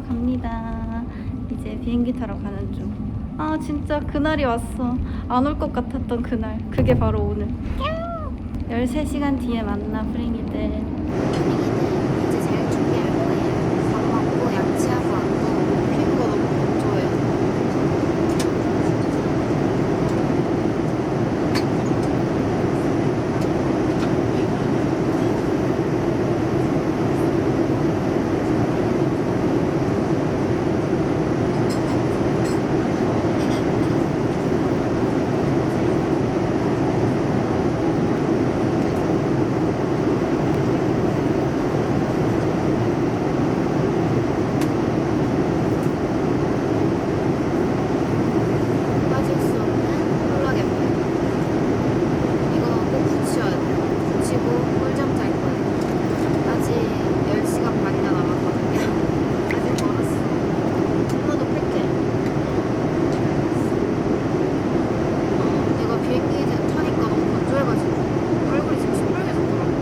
갑니다. 이제 비행기 타러 가는 중. 아 진짜 그날이 왔어. 안 올 것 같았던 그날. 그게 바로 오늘. 13시간 뒤에 만나 프링이들. 이제 제일 준비할 거예요. 밥 먹고 양치하고 왔고 피부가 너무 건조해요. 빠질 수 없는 콜라겐. 이거 꼭 붙여야 돼요. 붙이고 꿀잠 잘 거예요. 아직 10시간 반이나 남았거든요. 아직 멀었어. 엄마도 뺄게. 내가 비행기 타니까 너무 건조해가지고 얼굴이 지금 시뻘개졌더라고.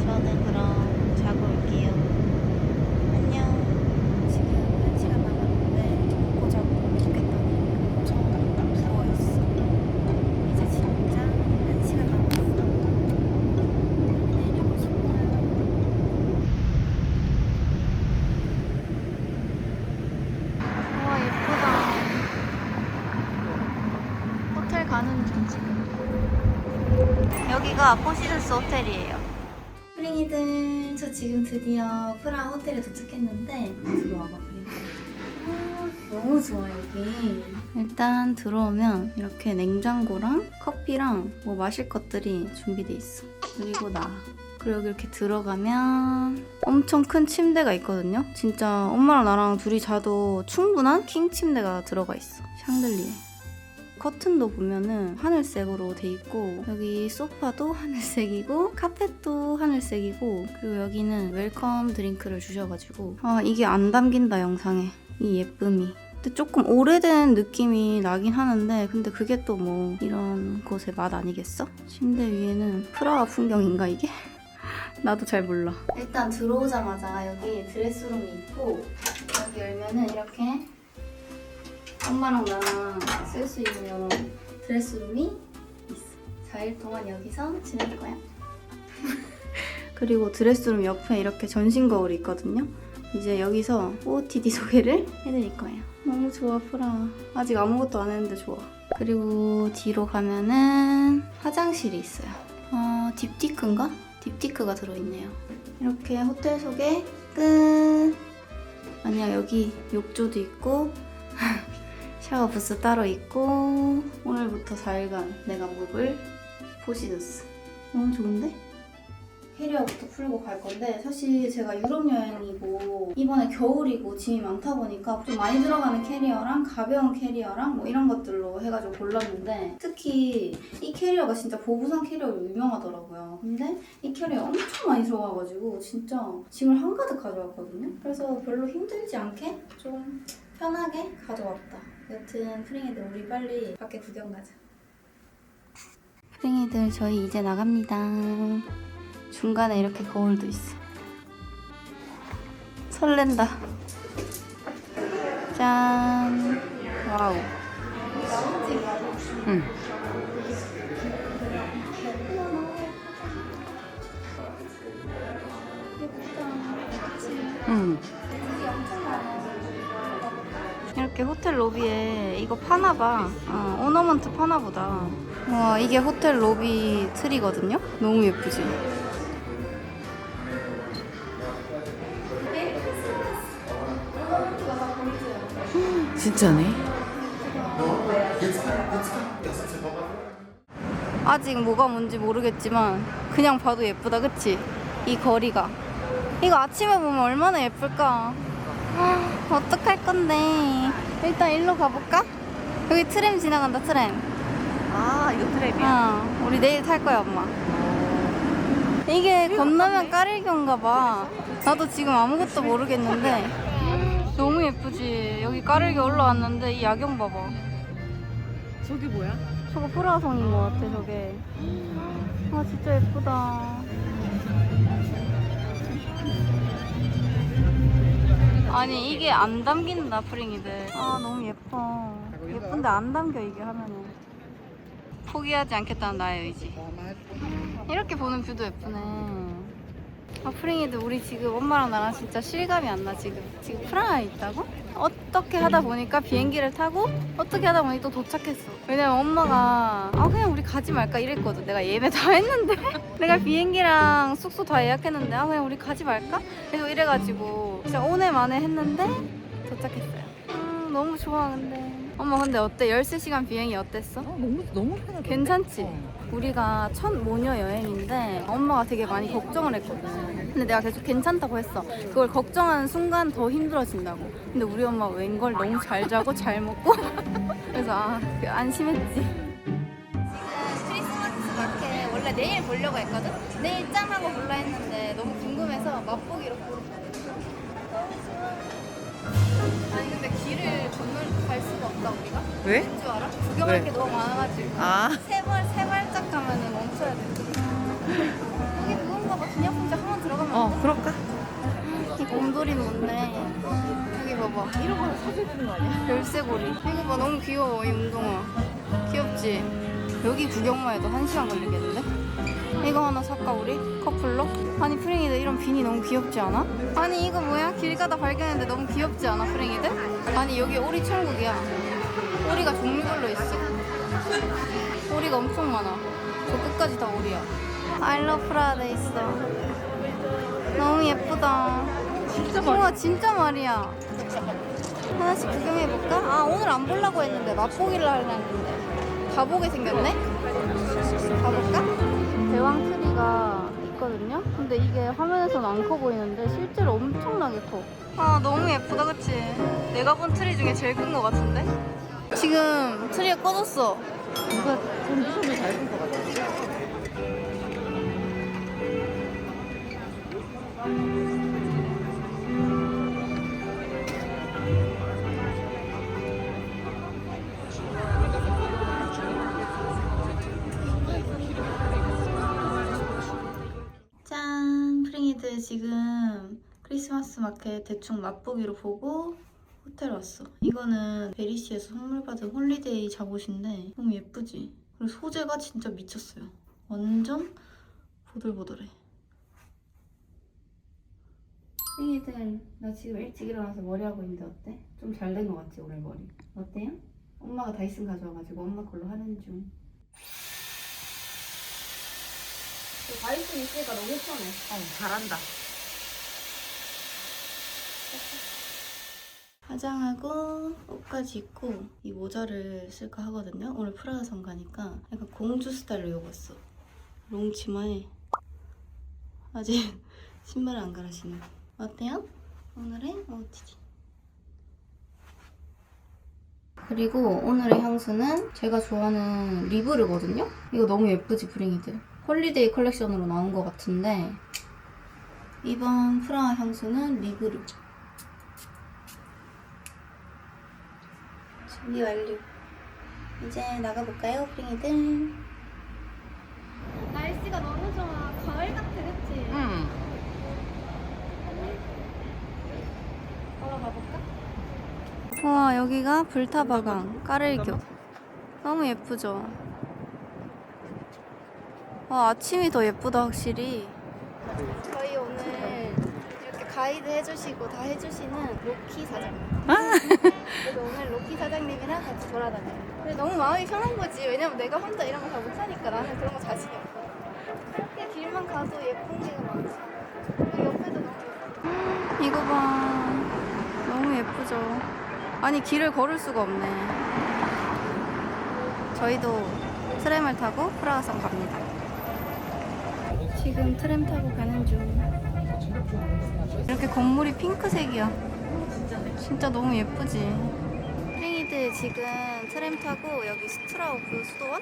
저는 그럼 자고 올게요. 안녕. 지금 1시간 남았는데 먹고 자고 너무 좋겠다니 엄청 부어있어. 이제 진짜 1시간 남았어. 내리고 싶어요. 와 예쁘다. 호텔 가는 중 지금. 여기가 포시즌스 호텔이에요. 프링이들, 저 지금 드디어 프라하 호텔에 도착했는데 들어와봐. 너무 좋아 여기. 일단 들어오면 이렇게 냉장고랑 커피랑 뭐 마실 것들이 준비돼 있어. 그리고 그리고 여기 이렇게 들어가면 엄청 큰 침대가 있거든요. 진짜 엄마랑 나랑 둘이 자도 충분한 킹 침대가 들어가 있어. 샹들리에. 커튼도 보면은 하늘색으로 돼 있고, 여기 소파도 하늘색이고 카펫도 하늘색이고, 그리고 여기는 웰컴 드링크를 주셔가지고 이게 안 담긴다 영상에. 이 예쁨이. 근데 조금 오래된 느낌이 나긴 하는데, 근데 그게 또 뭐 이런 곳의 맛 아니겠어? 침대 위에는 프라하 풍경인가 이게? 나도 잘 몰라. 일단 들어오자마자 여기 드레스룸이 있고, 여기 열면은 이렇게 엄마랑 나랑 쓸 수 있는 드레스룸이 있어. 4일 동안 여기서 지낼 거야. 그리고 드레스룸 옆에 이렇게 전신 거울이 있거든요. 이제 여기서 OOTD 소개를 해드릴 거예요. 너무 좋아 프라. 아직 아무것도 안 했는데 좋아. 그리고 뒤로 가면은 화장실이 있어요. 딥티크인가? 딥티크가 들어있네요. 이렇게 호텔 소개 끝. 아니야, 여기 욕조도 있고 샤워 부스 따로 있고, 오늘부터 4일간 내가 묵을 포시즌스. 너무 좋은데? 캐리어부터 풀고 갈 건데, 사실 제가 유럽 여행이고 이번에 겨울이고 짐이 많다 보니까 좀 많이 들어가는 캐리어랑 가벼운 캐리어랑 뭐 이런 것들로 해가지고 골랐는데, 특히 이 캐리어가 진짜 보부상 캐리어로 유명하더라고요. 근데 이 캐리어 엄청 많이 들어가가지고 진짜 짐을 한가득 가져왔거든요. 그래서 별로 힘들지 않게 좀 편하게 가져왔다. 여튼 프링이들, 우리 빨리 밖에 구경 가자. 프링이들, 저희 이제 나갑니다. 중간에 이렇게 거울도 있어. 설렌다. 짠. 와우. 응. 응. 이렇게 호텔 로비에 이거 파나봐. 오너먼트 파나보다. 와, 이게 호텔 로비 트리거든요? 너무 예쁘지? 진짜네. 아직 뭐가 뭔지 모르겠지만 그냥 봐도 예쁘다, 그치? 이 거리가. 이거 아침에 보면 얼마나 예쁠까? 어떡할 건데. 일단 일로 가볼까? 여기 트램 지나간다, 트램. 아, 이거 트랩이야? 우리 내일 탈 거야, 엄마. 이게 건너면 까릴교인가 봐. 나도 지금 아무것도 모르겠는데 너무 예쁘지? 여기 까릴교 올라왔는데 이 야경 봐봐. 저기 뭐야? 저거 프라하성인 것 같아 저게. 아 진짜 예쁘다. 아니 이게 안 담긴다 프링이들. 아 너무 예뻐. 예쁜데 안 담겨 이게 하면은. 포기하지 않겠다는 나의 의지. 이렇게 보는 뷰도 예쁘네. 아 프링이들 우리 지금 엄마랑 나랑 진짜 실감이 안 나. 지금 프라하에 있다고? 어떻게 하다 보니까 비행기를 타고 어떻게 하다 보니 또 도착했어. 왜냐면 엄마가 아 그냥 우리 가지 말까 이랬거든. 내가 예매 다 했는데 내가 비행기랑 숙소 다 예약했는데 아 그냥 우리 가지 말까? 그래서 이래가지고 진짜 오늘 만에 했는데 도착했어요. 너무 좋아. 근데 엄마 근데 어때? 13시간 비행이 어땠어? 너무 편하다. 괜찮지? 우리가 첫 모녀 여행인데 엄마가 되게 많이 걱정을 했거든. 근데 내가 계속 괜찮다고 했어. 그걸 걱정하는 순간 더 힘들어진다고. 근데 우리 엄마 웬걸 너무 잘 자고 잘 먹고 그래서 안심했지. 지금 크리스마스 마켓 원래 내일 보려고 했거든? 내일 짱 하고 볼라 했는데 너무 궁금해서 맛보기로 보러 아니 근데 길을 갈 수가 없다 우리가. 왜? 왠 줄 알아? 구경할 왜? 게 너무 많아가지고 아. 세 발짝 가면은 멈춰야 돼. 여기 그건가 봐. 기념품점 한번 들어가면 그럴까? 이 곰돌이는 뭔데? 여기 봐봐. 이런 거 사줘주는 거 아니야? 열쇠고리. 이거 봐 너무 귀여워 이 운동화. 귀엽지? 여기 구경만 해도 1시간 걸리겠는데? 이거 하나 살까 우리? 커플로? 아니 프링이들 이런 비니 너무 귀엽지 않아? 아니 이거 뭐야? 길 가다 발견했는데 너무 귀엽지 않아 프링이들? 아니 여기 오리 천국이야. 오리가 종류별로 있어. 오리가 엄청 많아. 저 끝까지 다 오리야. I love Prada 돼 있어. 너무 예쁘다. 진짜 우와 진짜 말이야. 하나씩 구경해볼까? 아 오늘 안 보려고 했는데 맛보기를 하려 했는데 가보게 생겼네? 가볼까? 대왕 트리가 있거든요? 근데 이게 화면에서는 안 커 보이는데 실제로 엄청나게 커. 아 너무 예쁘다 그치? 내가 본 트리 중에 제일 큰 거 같은데? 지금 트리가 꺼졌어. 이거 컨디션이 잘 된 것 같아. 짠! 프링이들 지금 크리스마스 마켓 대충 맛보기로 보고 호텔 왔어. 이거는 베리시에서 선물 받은 홀리데이 잠옷인데 너무 예쁘지? 그리고 소재가 진짜 미쳤어요. 완전 보들보들해. 프링이들 나 지금 일찍 일어나서 머리하고 있는데 어때? 좀 잘 된 것 같지 오늘 머리? 어때요? 엄마가 다이슨 가져와가지고 엄마 걸로 하는 중. 다이슨 있으니까 너무 편해. 잘한다. 화장하고 옷까지 입고 이 모자를 쓸까 하거든요. 오늘 프라하성 가니까 약간 공주 스타일로 입었어. 롱치마에 아직 신발을 안 갈아신는. 어때요? 오늘의 OOTD. 그리고 오늘의 향수는 제가 좋아하는 리브르거든요. 이거 너무 예쁘지 프링이들. 홀리데이 컬렉션으로 나온 것 같은데 이번 프라하 향수는 리브르. 준비 완료. 이제 나가볼까요, 프링이들? 날씨가 너무 좋아. 가을 같아, 그치? 응. 걸어가볼까? 와 여기가 불타바강 까를교. 너무 예쁘죠? 와 아침이 더 예쁘다 확실히. 저희 오늘 이렇게 가이드 해주시고 다 해주시는 로키 사장님. 그래서 오늘 로키 사장님이랑 같이 돌아다녀요. 근데 너무 마음이 편한 거지. 왜냐면 내가 혼자 이런 거 잘 못하니까 나는 그런 거 자신이 없고. 그냥 길만 가도 예쁜 게가 많지. 여기 옆에도 너무 예쁘다. 이거 봐. 너무 예쁘죠? 아니 길을 걸을 수가 없네. 저희도 트램을 타고 프라하성 갑니다. 지금 트램 타고 가는 중. 이렇게 건물이 핑크색이야. 진짜 너무 예쁘지? 프링이들 지금 트램 타고 여기 스트라우크 수도원?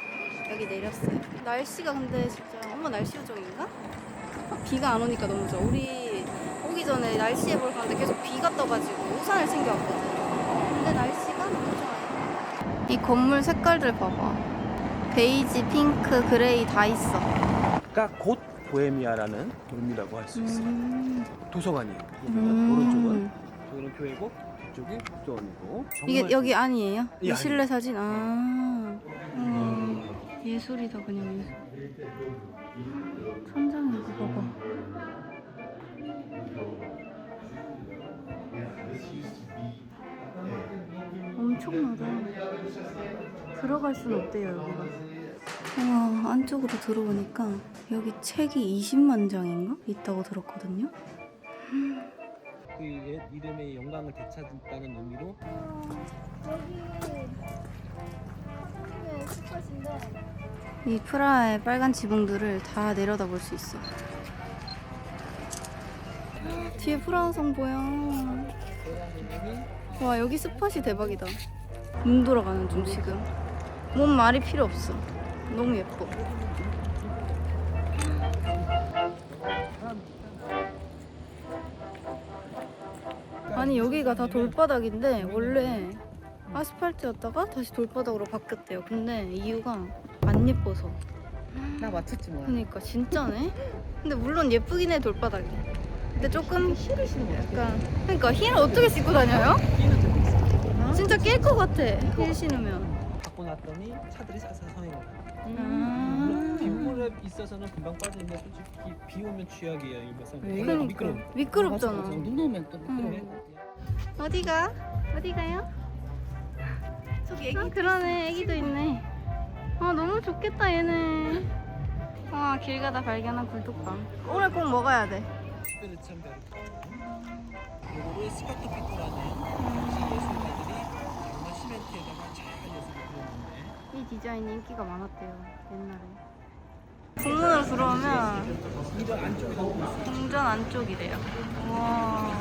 여기 내렸어요. 날씨가 근데 진짜 엄마 날씨 요정인가? 비가 안 오니까 너무 좋아. 우리 오기 전에 날씨 예보를 봤는데 계속 비가 떠가지고 우산을 챙겨왔거든. 근데 날씨가 너무 좋아요. 이 건물 색깔들 봐봐. 베이지, 핑크, 그레이 다 있어. 그러니까 곧 보헤미아라는 의미라고 할 수 있어요. 도서관이에요. 음. 오른쪽은 저기는 교회고 이쪽이 국도원이고. 이게 여기 아니에요? 예, 이 실내 사진? 아. 예술이다, 그냥 예술. 천장에 이거 봐봐. 엄청나다. 들어갈 수는 없대요, 여기가. 와, 안쪽으로 들어오니까 여기 책이 20만 장인가? 있다고 들었거든요. 그 옛 이름의 영광을 되찾았다는 의미로 이 프라하의 빨간 지붕들을 다 내려다볼 수 있어. 뒤에 프라하 성 보여. 와, 여기 스팟이 대박이다. 눈 돌아가는 중 지금. 뭔 말이 필요 없어. 너무 예뻐. 아니, 여기가 다 돌바닥인데 원래 아스팔트였다가 다시 돌바닥으로 바뀌었대요. 근데 이유가 안 예뻐서. 나 맞췄지 뭐. 그러니까 진짜네. 근데 물론 예쁘긴 해, 돌바닥이. 근데 조금 힐을 신는 거야. 약간, 그러니까 힐 어떻게 신고 다녀요? 진짜 깰 것 같아, 힐 신으면. 갖고 났더니 차들이 사서 서행을 해요. 아. 빗물에 있어서는 금방 빠지는데 솔직히 비 오면 취약이에요. 이거 왜? 원래 그러니까 미끄러워. 미끄럽잖아. 눈 오면 또 응. 어디가? 어디 가요? 저기 애기. 아, 그러네, 애기도 있네. 아, 너무 좋겠다, 얘네. 와, 길 가다 발견한 굴뚝방. 오늘 꼭 먹어야 돼. 특별히 참 별. 요거를 스카토 피토라는 예술가들이 정말 시멘트에다가 자연한 예술을 그렸는데 이 디자인이 인기가 많았대요, 옛날에. 공문으로 들어오면 공전 안쪽에 넣고 있어요. 궁전 안쪽이래요. 와.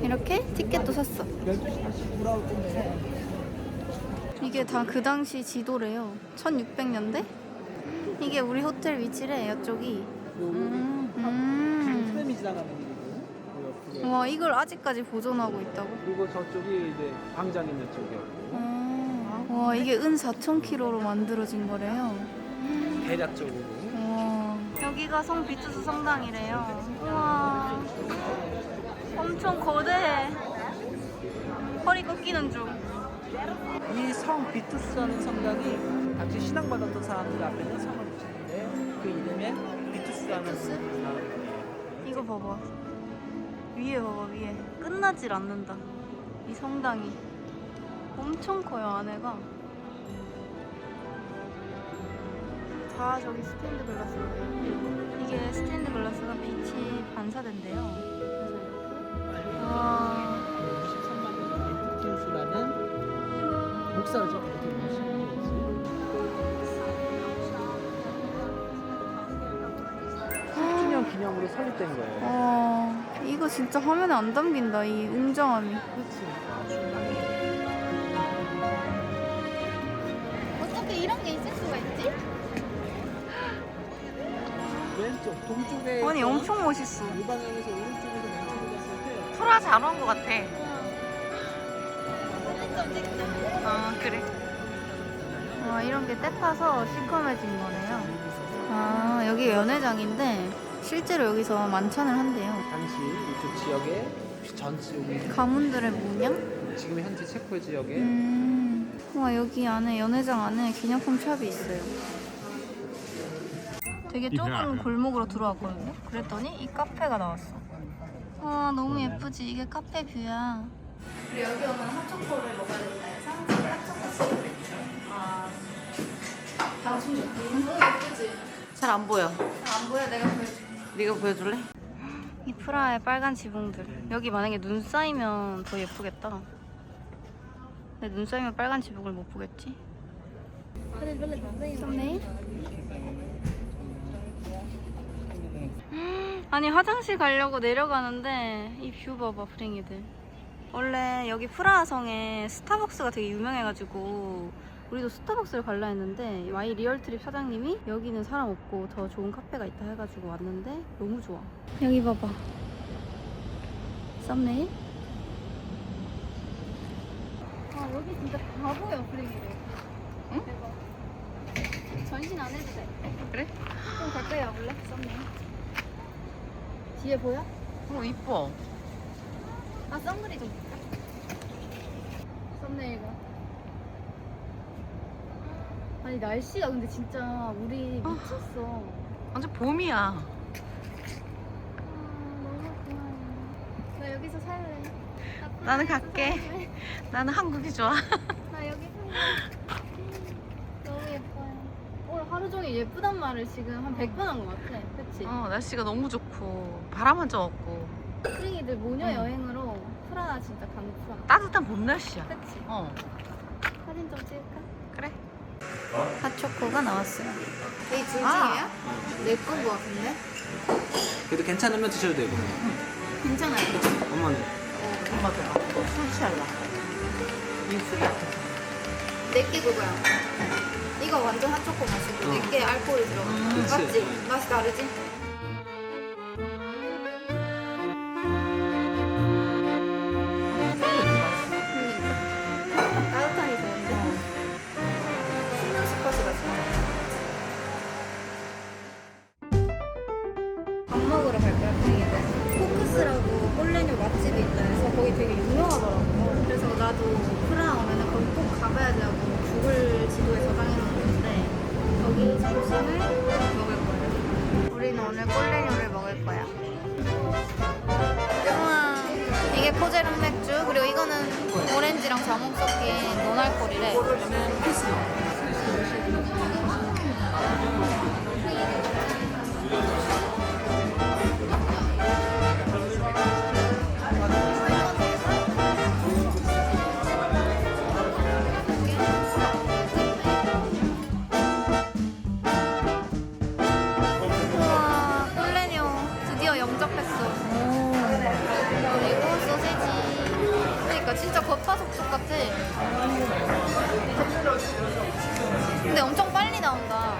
이렇게 티켓도 샀어. 12시 다시 돌아올 건데 이게 다 그 당시 지도래요. 1600년대? 이게 우리 호텔 위치래, 이쪽이. 트램이 지나가는 길이고 그 옆에. 와, 이걸 아직까지 보존하고 있다고? 그리고 저쪽이 이제 광장 있는 쪽이요. 와, 이게 은 4,000kg로 만들어진 거래요. 대략적으로. 와, 여기가 성 비투스 성당이래요. 우와, 엄청 거대해. 허리 꺾이는 중. 이 성 비투스라는 성당이 당시 신앙받았던 사람들 앞에는 성을 붙였는데 그 이름에 비투스라는 사람이. 이거 봐봐. 위에 봐봐, 위에. 끝나질 않는다. 이 성당이. 엄청 커요, 안에가. 다 저기 스테인드 글라스인데, 이게 스테인드 글라스가 빛이 반사된대요. 그래서 이렇게. 와. 63만 비투스라는 목사죠. 어떻게 보시는 거지? 기념으로 설립된 거예요. 이거 진짜 화면에 안 담긴다, 이 웅장함이. 어떻게 이런 게 있을 수가 있지? 왼쪽 동쪽에 아니, 엄청 멋있어. 이 방향에서 오른쪽에서 왼쪽으로 갔을 때 프라 잘 온 것 같아. 아, 그래. 와, 이런 게 때 타서 시커매진 거네요. 아, 여기 연회장인데 실제로 여기서 만찬을 한대요. 당시 이쪽 지역의 전 지역이 가문들의 문양? 지금 현재 체코 지역에 와, 여기 안에 연회장 안에 기념품 샵이 있어요. 되게 좁은 골목으로 들어왔거든요. 그랬더니 이 카페가 나왔어. 와, 너무 예쁘지? 이게 카페 뷰야. 우리 여기 오면 핫초코를 먹어야 된다 해서 핫초코 당신 너무 예쁘지? 잘 안 보여. 안 보여? 내가 보여줄게. 네가 보여줄래? 이 프라하의 빨간 지붕들. 여기 만약에 눈 쌓이면 더 예쁘겠다. 근데 눈 쌓이면 빨간 지붕을 못 보겠지? 썸네일? 아니, 화장실 가려고 내려가는데 이 뷰 봐봐, 프랭이들. 원래 여기 프라하 성에 스타벅스가 되게 유명해가지고 우리도 스타벅스를 갈라 했는데 와이 리얼트립 사장님이 여기는 사람 없고 더 좋은 카페가 있다 해가지고 왔는데 너무 좋아. 여기 봐봐. 썸네일? 아, 여기 진짜 다 보여, 프랭이들. 응? 대박. 전신 안 해도 돼. 그래? 좀 가까이 와볼래? 썸네일. 뒤에 보여? 이뻐. 아, 선글이 좀 볼까? 썸네일과. 아니, 날씨가 근데 진짜 우리 미쳤어. 완전 봄이야. 너무 좋아요. 나 여기서 살래. 나 나는 프랑스 갈게. 살래. 나는 한국이 좋아. 나 여기 살래. 너무 예뻐요. 오늘 하루 종일 예쁘단 말을 지금 한 100번 한 것 같아. 그치? 날씨가 너무 좋고 바람 한 점 없고 스프링이들 모녀 여행으로 프라하 진짜 강추야. 따뜻한 봄 날씨야. 그치? 사진 좀 찍을까? 그래. 핫초코가 나왔어요. 이게 아. 내건 것 같은데? 그래도 괜찮으면 드셔도 되고. 괜찮아요. 엄마는. 엄마들아. 술취할라. 인술이야. 내게 그거야. 이거 완전 핫초코 맛이고 내게 알코올이 들어가. 그치. 맞지? 맛이 다르지? 따뜻하니 좋은데? 수면 스팟이다 진짜. 밥 먹으러 갈 거야, 분위기들. 포크스라고 홀레뇨 맛집이 있다 해서 거기 되게 유명하더라고요. 그래서 나도 프라하 오면은 거기 꼭 가봐야지 하고 구글 지도에 저장해놓는데 거기 점심을 먹을 거예요. 우리는 오늘 꼴레뇨를 먹을 거야. 우와, 이게 코제룸 맥주, 그리고 이거는 오렌지랑 자몽 섞인 노날콜이래. 우와, 꼴레뇨 드디어 영접했어. 그리고 소세지. 그러니까 진짜 겉바속촉 같아. 근데 엄청 빨리 나온다.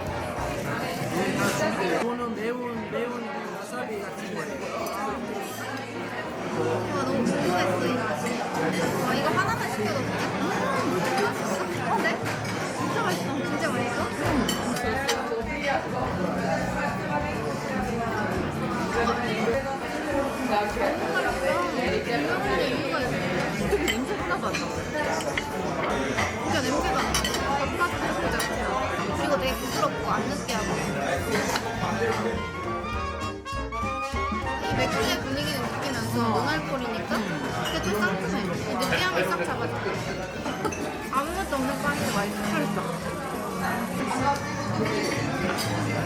이거는 매운 와사비 같은 거예요. 와, 너무 궁금했어, 이 맛이. 와, 이거 하나만 시켜도 돼? 맛있어? 네? 진짜 맛있어. 진짜 맛있어? 냄새 하나도 안 나. 진짜 냄새가 나. 겉바속촉 자체야. 그리고 되게 부드럽고 안 느끼하고. 이 맥주의 분위기는 느끼면서 노날콜이니까 근데 좀 상큼해. 이 느끼함을 싹 잡아줘. 아무것도 없는 빵인데 맛있어. 그러니까.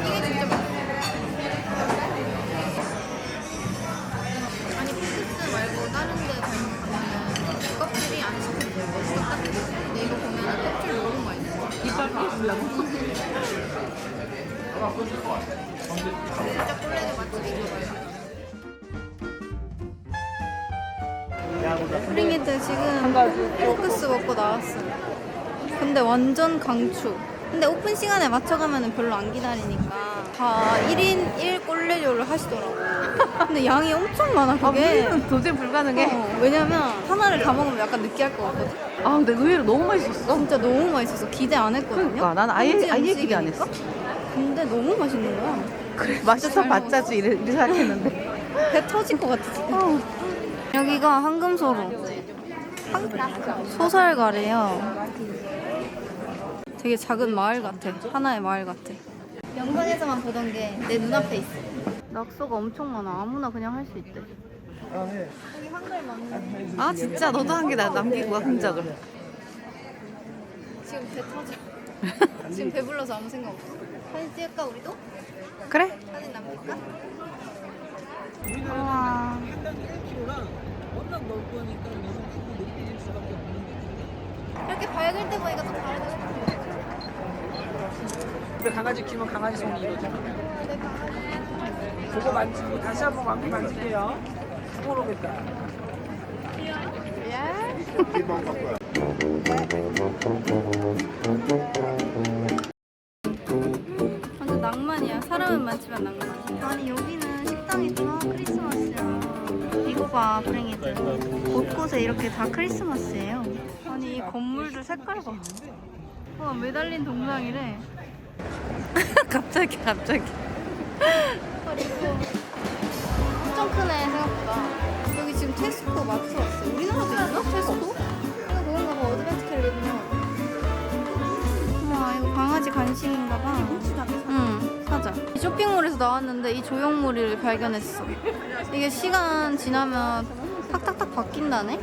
이게 진짜 맛있어. 아니 포크스 말고 다른 데 가면은 껍질이 안 씹혀져. 딱딱해. 근데 이거 보면은 껍질 너무 맛있어. 이빨 빠진다고? 진짜 꼴레뇨 맛집이죠. 프링이들 지금 포크스 먹고 나왔어요. 근데 완전 강추. 근데 오픈 시간에 맞춰가면 별로 안 기다리니까 다 1인 1꼴레뇨를 하시더라고요. 근데 양이 엄청 많아, 그게. 우리는 도저히 불가능해. 왜냐면 하나를 다 먹으면 약간 느끼할 것 같거든? 근데 의외로 너무 맛있었어. 진짜 너무 맛있어서 기대 안 했거든요. 그러니까 난 아예 현지 기대 안 음식이니까. 했어. 근데 너무 맛있는 거야. 그래 맛있어 봤자지 이래 생각했는데. 배 터질 것 같아, 지금. 여기가 황금소로. 소설가래요. 되게 작은 마을 같아. 하나의 마을 같아. 영상에서만 보던 게 내 눈앞에 있어. 낙서가 엄청 많아. 아무나 그냥 할 수 있대. 여기 한글 맞네. 아 진짜 너도 한 개 남기고 와 흔적을. 지금 배 터져. 지금 배불러서 아무 생각 없어. 사진 찍을까 우리도? 그래? 사진 남길까? 우와. 한당 1kg랑 워낙 넓으니까 너무 크고 느껴질 수밖에 없는 데. 이렇게 밝을 때 보니까 또 다르다 싶어. 근데 강아지 키우면 강아지 손이 이러죠. 그거 만지고 다시 한번 감기 만질게요. 모르겠다. 완전 낭만이야. 사람은 많지만 낭만이야. 아니 여기는 식당이 다 크리스마스야. 이거 봐, 브랭이들. 곳곳에 이렇게 다 크리스마스예요. 아니 이 건물들 색깔 봐. 와, 매달린 동상이래. 갑자기. 엄청 크네 생각보다. 여기 지금 테스코 마트 왔어. 우리나라도 있나? 테스코? 이거 그건가 봐. 어드벤처 캘리포니아. 우와 이거 강아지 간식인가 봐. 응 사자. 이 쇼핑몰에서 나왔는데 이 조형물을 발견했어. 이게 시간 지나면 탁탁탁 바뀐다네?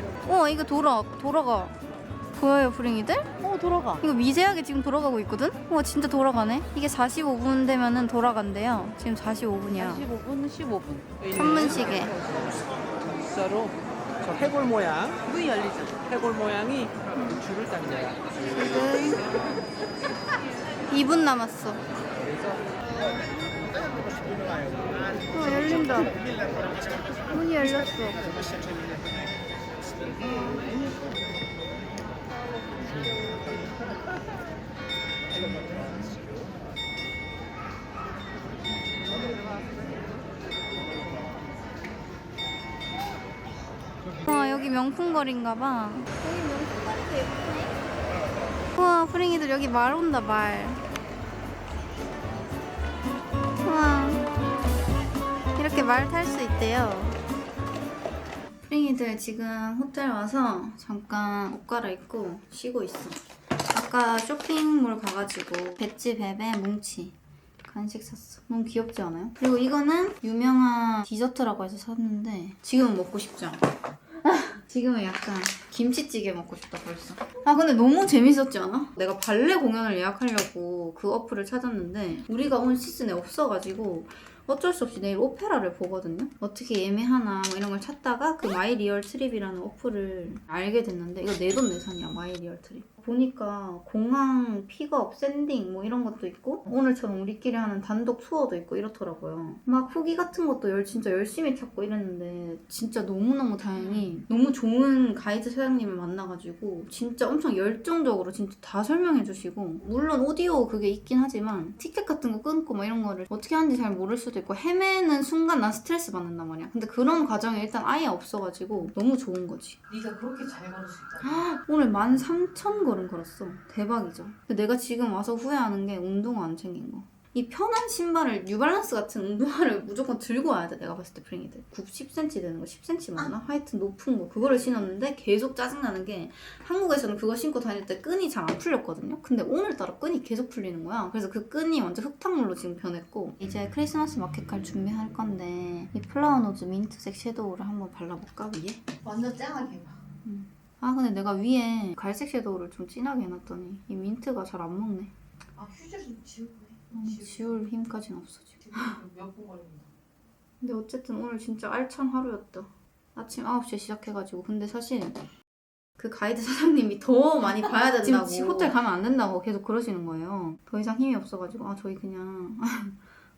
이거 돌아가. 보여요 프링이들? 돌아가. 이거 미세하게 지금 돌아가고 있거든? 진짜 돌아가네? 이게 45분 되면은 돌아간대요. 지금 45분이야. 15분. 천문시계. 진짜로 저 해골 모양, 문이 열리죠. 해골 모양이 줄을 딴 거야. 지금 2분 남았어. 열린다. 문이 열렸어. 여기 명품거리인가봐. 여기 명품거리도 예쁘네. 우와 프링이들 여기 말 온다 말. 우와 이렇게 말 탈 수 있대요. 프링이들 지금 호텔 와서 잠깐 옷 갈아입고 쉬고 있어. 아까 쇼핑몰 가가지고 배지 베베 뭉치 간식 샀어. 너무 귀엽지 않아요? 그리고 이거는 유명한 디저트라고 해서 샀는데 지금은 먹고 싶지 않아. 지금은 약간 김치찌개 먹고 싶다 벌써. 근데 너무 재밌었지 않아? 내가 발레 공연을 예약하려고 그 어플을 찾았는데 우리가 온 시즌에 없어가지고 어쩔 수 없이 내일 오페라를 보거든요. 어떻게 예매하나 뭐 이런 걸 찾다가 그 마이 리얼 트립이라는 어플을 알게 됐는데 이거 내돈내산이야 마이 리얼 트립. 보니까 공항 픽업, 샌딩 뭐 이런 것도 있고 오늘처럼 우리끼리 하는 단독 투어도 있고 이렇더라고요. 막 후기 같은 것도 진짜 열심히 찾고 이랬는데 진짜 너무너무 다행히 너무 좋은 가이드 사장님을 만나가지고 진짜 엄청 열정적으로 진짜 다 설명해 주시고 물론 오디오 그게 있긴 하지만 티켓 같은 거 끊고 뭐 이런 거를 어떻게 하는지 잘 모를 수도 있고 헤매는 순간 난 스트레스 받는단 말이야. 근데 그런 과정이 일단 아예 없어가지고 너무 좋은 거지. 네가 그렇게 잘 걸을 수 있다. 오늘 13,000걸음 걸었어. 대박이죠. 근데 내가 지금 와서 후회하는 게 운동화 안 챙긴 거. 이 편한 신발을 뉴발란스 같은 운동화를 무조건 들고 와야 돼. 내가 봤을 때 프링이들. 굽 10cm 되는 거 10cm 맞나? 하여튼 높은 거 그거를 신었는데 계속 짜증나는 게 한국에서는 그거 신고 다닐 때 끈이 잘 안 풀렸거든요. 근데 오늘따라 끈이 계속 풀리는 거야. 그래서 그 끈이 완전 흑탕물로 지금 변했고 이제 크리스마스 마켓 갈 준비할 건데 이 플라워노즈 민트색 섀도우를 한번 발라볼까 위에? 완전 쨍하게 해봐. 근데 내가 위에 갈색 섀도우를 좀 진하게 해놨더니 이 민트가 잘 안 먹네. 휴지를 좀 지우고 해. 지울 힘까지는 없어 지금. 몇분 걸린다. 근데 어쨌든 오늘 진짜 알찬 하루였다. 아침 9시에 시작해가지고. 근데 사실 그 가이드 사장님이 더 많이 봐야 된다고 지금 호텔 가면 안 된다고 계속 그러시는 거예요. 더 이상 힘이 없어가지고 저희 그냥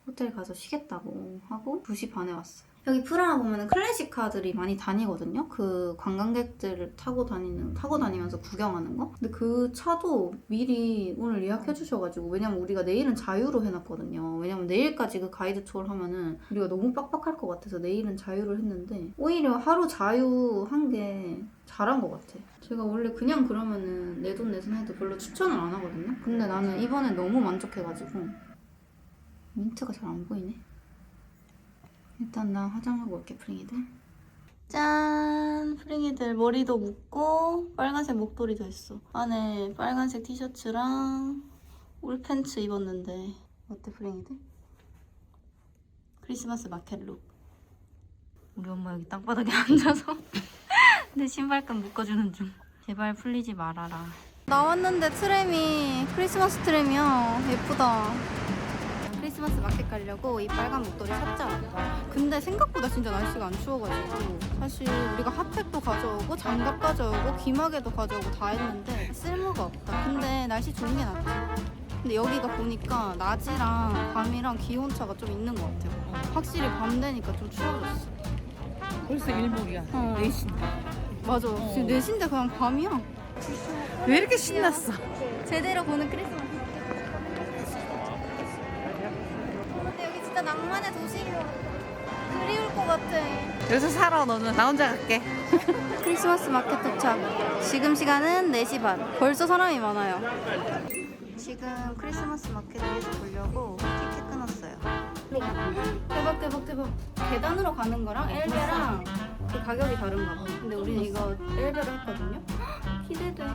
호텔 가서 쉬겠다고 하고 2시 반에 왔어요. 여기 프라하 보면은 클래식카들이 많이 다니거든요. 그 관광객들을 타고 다니면서 구경하는 거. 근데 그 차도 미리 오늘 예약해 주셔가지고 왜냐면 우리가 내일은 자유로 해놨거든요. 왜냐면 내일까지 그 가이드 투어를 하면은 우리가 너무 빡빡할 것 같아서 내일은 자유를 했는데 오히려 하루 자유한 게 잘한 것 같아. 제가 원래 그냥 그러면은 내돈내산 해도 별로 추천을 안 하거든요. 근데 나는 이번에 너무 만족해가지고 민트가 잘 안 보이네. 일단 나 화장하고 올게 프링이들. 짠! 프링이들 머리도 묶고 빨간색 목도리도 했어. 안에 빨간색 티셔츠랑 울팬츠 입었는데 어때 프링이들? 크리스마스 마켓 룩. 우리 엄마 여기 땅바닥에 앉아서 내 신발끈 묶어주는 중. 제발 풀리지 말아라. 나왔는데 트램이 크리스마스 트램이야. 예쁘다. 크리스마스 마켓 가려고 이 빨간 목도리 샀죠. 근데 생각보다 진짜 날씨가 안 추워가지고 사실 우리가 핫팩도 가져오고 장갑 가져오고 귀마개도 가져오고 다 했는데 쓸모가 없다. 근데 날씨 좋은 게 낫지. 근데 여기가 보니까 낮이랑 밤이랑 기온차가 좀 있는 것 같아요. 확실히 밤 되니까 좀 추워졌어. 벌써 일몰이야. 4시인데. 맞아. 지금 4시인데 그냥 밤이야. 왜 이렇게 신났어? 제대로 보는 크리스마스. 근데 여기 진짜 낭만의 도시야. 그리울 것 같아. 여기서 살아 너는. 나 혼자 갈게. 크리스마스 마켓 도착. 지금 시간은 4시 반. 벌써 사람이 많아요. 지금 크리스마스 마켓 위에서 보려고 대박 대박 대박. 계단으로 가는 거랑 엘베랑 그 가격이 다른가 봐. 근데 우리는 이거 엘베로 했거든요. 기대돼.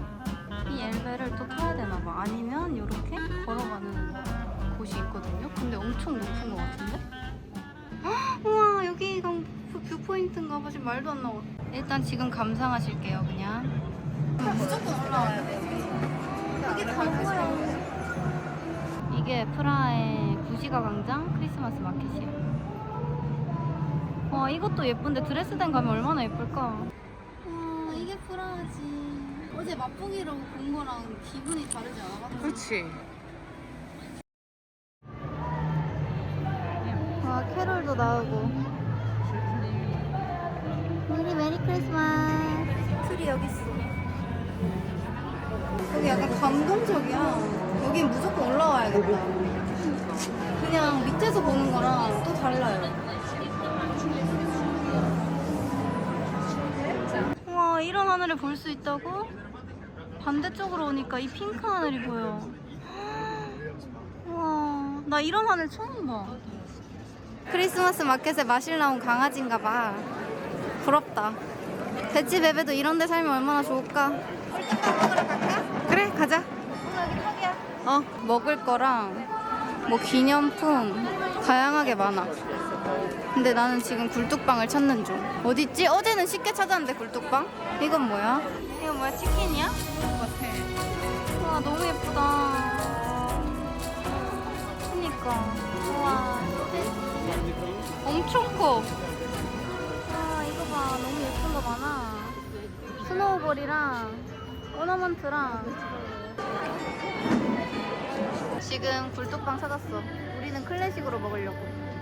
이 엘베를 또 타야 되나 봐. 아니면 이렇게 걸어가는 곳이 있거든요. 근데 엄청 높은 것 같은데? 우와, 여기가 뷰포인트인가 봐. 지금 말도 안 나와. 일단 지금 감상하실게요, 그냥. 무조건 올라와야 돼. 크게 갈 거야. 이게 프라하의 구시가 광장 크리스마스 마켓이야. 와, 이것도 예쁜데 드레스덴 가면 얼마나 예쁠까? 와, 이게 프라하지. 어제 맛보기로 본 거랑 기분이 다르지 않아? 그렇지. 와, 캐롤도 나오고. 메리 크리스마스. 트리 여기 있어. 여기 약간 감동적이야. 여긴 무조건 올라와야겠다. 그냥 밑에서 보는 거랑 또 달라요. 우와, 이런 하늘을 볼 수 있다고? 반대쪽으로 오니까 이 핑크 하늘이 보여. 우와, 나 이런 하늘 처음 봐. 크리스마스 마켓에 마실 나온 강아지인가 봐. 부럽다. 배지 베베도 이런 데 살면 얼마나 좋을까? 꿀떡밥 먹으러 갈까? 그래, 가자. 여기 턱이야. 먹을 거랑 뭐 기념품 다양하게 많아. 근데 나는 지금 굴뚝빵을 찾는 중. 어딨지? 어제는 쉽게 찾았는데 굴뚝빵? 이건 뭐야? 이건 뭐야? 치킨이야? 같아. 와, 너무 예쁘다. 그니까. 우와. 엄청 커. 아, 이거 봐. 너무 예쁜 거 많아. 스노우볼이랑 오너먼트랑. 지금 굴뚝빵 사갔어. 우리는 클래식으로 먹으려고.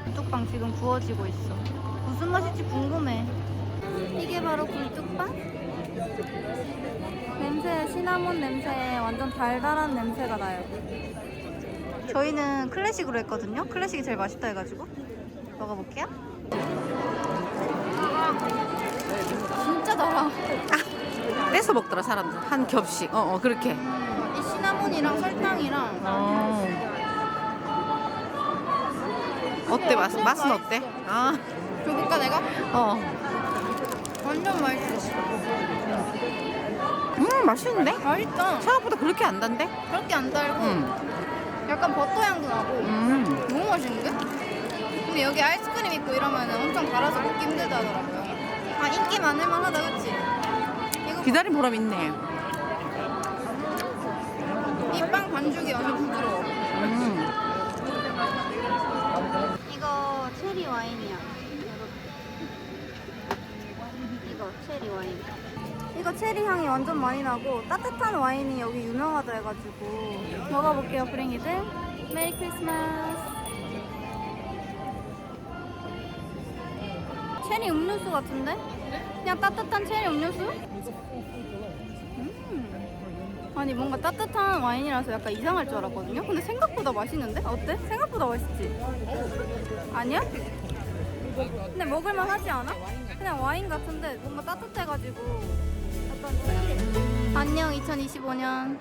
굴뚝빵 지금 구워지고 있어. 무슨 맛일지 궁금해. 이게 바로 굴뚝빵? 냄새, 시나몬 냄새, 완전 달달한 냄새가 나요. 저희는 클래식으로 했거든요. 클래식이 제일 맛있다 해가지고 먹어볼게요. 진짜 달아. 뺏어 먹더라, 사람들. 한 겹씩. 그렇게. 이 시나몬이랑 설탕이랑 어때, 맛은 어때? 아, 줘볼까 내가? 완전 맛있어. 맛있는데? 맛있다. 생각보다 그렇게 안 단데? 그렇게 안 달고 약간 버터 향도 나고 너무 맛있는데? 근데 여기 아이스크림 있고 이러면 엄청 달아서 먹기 힘들다 하더라고요. 아, 인기 많을만 하다, 그치? 이거 기다린 보람 있네. 이 빵 반죽이 완전 부드러워. 이거 체리 와인이야. 이거 체리 와인. 이거 체리 향이 완전 많이 나고 따뜻한 와인이 여기 유명하다 해가지고 먹어볼게요, 프랭이들. 메리 크리스마스. 체리 음료수 같은데? 그냥 따뜻한 체리 음료수? 아니, 뭔가 따뜻한 와인이라서 약간 이상할 줄 알았거든요? 근데 생각보다 맛있는데? 어때? 생각보다 맛있지? 아니야? 근데 먹을만 하지 않아? 그냥 와인 같은데 뭔가 따뜻해가지고 약간 특이해. 안녕 2025년.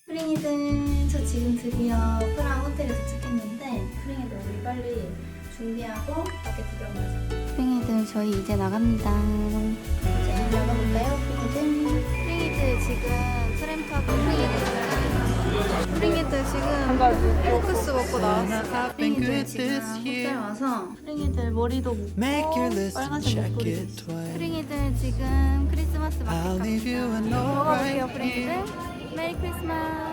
프링이들, 저 지금 드디어 프라하 호텔에 도착했는데 프링이들 우리 빨리 준비하고 밖에 구경하자. 프링이들 저희 이제 나갑니다. 이제 나가볼까요, 프링이들? 프링이들 지금 트램 타고 프링이들 지금 포크스 먹고 나왔어. 프링이들 지금 호텔 와서 프링이들 머리도 묶고 빨간색 목도리도 있어. 프링이들 지금 크리스마스 마켓 갑니다. 먹어볼게요, 프링이들. 메리 크리스마스.